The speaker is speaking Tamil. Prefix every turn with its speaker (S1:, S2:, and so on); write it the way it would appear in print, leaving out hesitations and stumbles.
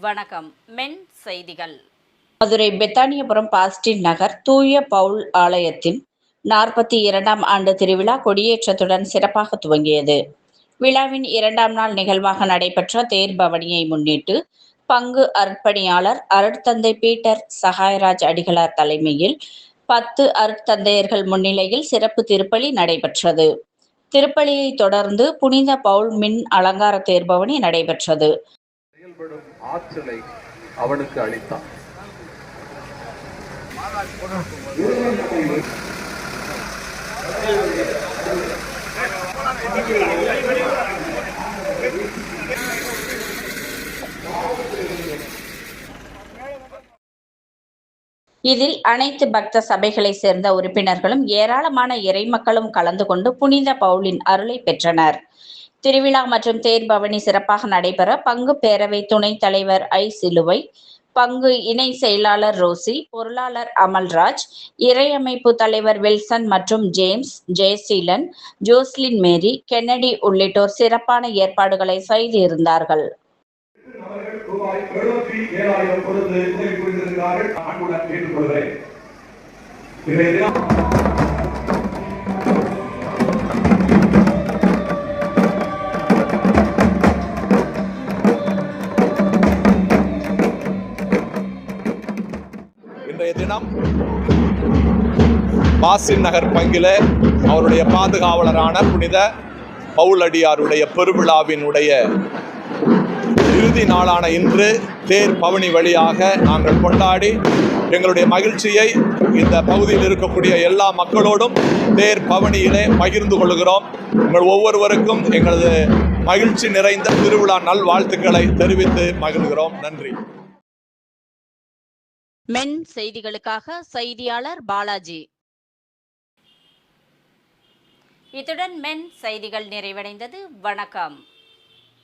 S1: வணக்கம். மென் செய்திகள்.
S2: மதுரை பெத்தானியபுரம் பாஸ்டின் நகர் தூய பவுல் ஆலயத்தின் 42ஆம் ஆண்டு திருவிழா கொடியேற்றத்துடன் சிறப்பாக துவங்கியது. விழாவின் 2ஆம் நாள் நிகழ்வாக நடைபெற்ற தேர் பவனியை முன்னிட்டு பங்கு அர்ப்பணியாளர் அருட்தந்தை பீட்டர் சகாயராஜ் அடிகளார் தலைமையில் 10 அருட்தந்தையர்கள் முன்னிலையில் சிறப்பு திருப்பலி நடைபெற்றது. திருப்பலியை தொடர்ந்து புனித பவுல் மின் அலங்கார தேர்பவனி நடைபெற்றது.
S3: செயல்படும் ஆற்றலை அவனுக்கு அளித்தான்.
S2: இதில் அனைத்து பக்த சபைகளை சேர்ந்த உறுப்பினர்களும் ஏராளமான இறைமக்களும் கலந்து கொண்டு புனித பவுலின் அருளை பெற்றனர். திருவிழா மற்றும் தேர் பவனி சிறப்பாக நடைபெற பங்கு பேரவை துணைத் தலைவர் சிலுவை, பங்கு இணை செயலாளர் ரோசி, பொருளாளர் அமல்ராஜ், இறையமைப்பு தலைவர் வில்சன் மற்றும் ஜேம்ஸ், ஜெயசீலன், ஜோஸ்லின் மேரி, கென்னடி உள்ளிட்டோர் சிறப்பான ஏற்பாடுகளை செய்து இருந்தார்கள்.
S4: ரூபாய் 77,000 கொடுத்து உதவி புரிந்திருக்கிறார்கள். அன்புடன் கேட்டுக்கொள்கிறேன்.
S3: இன்றைய தினம் பாஸ்டின் நகர் பங்கில அவருடைய பாதுகாவலரான புனித பவுலடியாருடைய பெருவிழாவினுடைய இறுதி நாளான இன்று தேர் பவனி வழியாக நாங்கள் கொண்டாடி எங்களுடைய மகிழ்ச்சியை இந்த பகுதியில் இருக்கக்கூடிய எல்லா மக்களோடும் தேர் பவனியிலே பகிர்ந்து கொள்கிறோம். உங்கள் ஒவ்வொருவருக்கும் எங்களது மகிழ்ச்சி நிறைந்த திருவிழா நல்வாழ்த்துக்களை தெரிவித்து மகிழ்கிறோம். நன்றி.
S1: மென் செய்திகளுக்காக செய்தியாளர் பாலாஜி. இத்துடன் மென் செய்திகள் நிறைவடைந்தது. வணக்கம்.